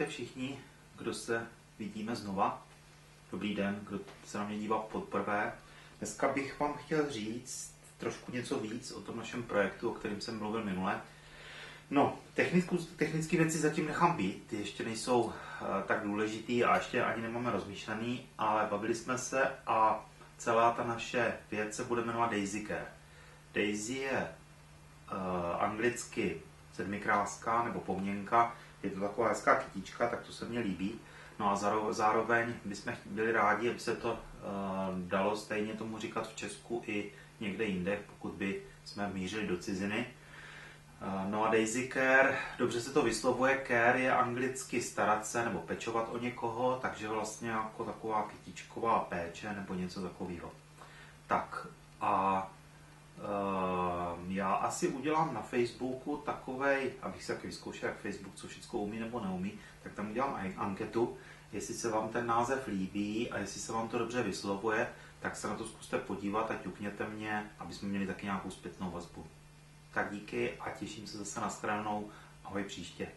Ahojte všichni, kdo se vidíme znova. Dobrý den, kdo se na mě dívá poprvé. Dneska bych vám chtěl říct trošku něco víc o tom našem projektu, o kterém jsem mluvil minule. No, technické věci zatím nechám být, ty ještě nejsou tak důležitý a ještě ani nemáme rozmýšlený, ale bavili jsme se a celá ta naše věc se bude jmenovat Daisy Care. Daisy je anglicky sedmikráska nebo poměnka, je to taková hezká kytička, tak to se mně líbí. No a zároveň bychom byli rádi, aby se to dalo stejně tomu říkat v Česku i někde jinde, pokud by jsme mířili do ciziny. No a Daisy Care, dobře se to vyslovuje, care je anglicky starat se nebo pečovat o někoho, takže vlastně jako taková kytičková péče nebo něco takového. Tak a já asi udělám na Facebooku takovej, abych se taky vyzkoušel, jak Facebook co všechno umí nebo neumí, tak tam udělám anketu, jestli se vám ten název líbí a jestli se vám to dobře vyslovuje, tak se na to zkuste podívat a ťukněte mě, aby jsme měli taky nějakou zpětnou vazbu. Tak díky a těším se zase na shledanou. Ahoj příště.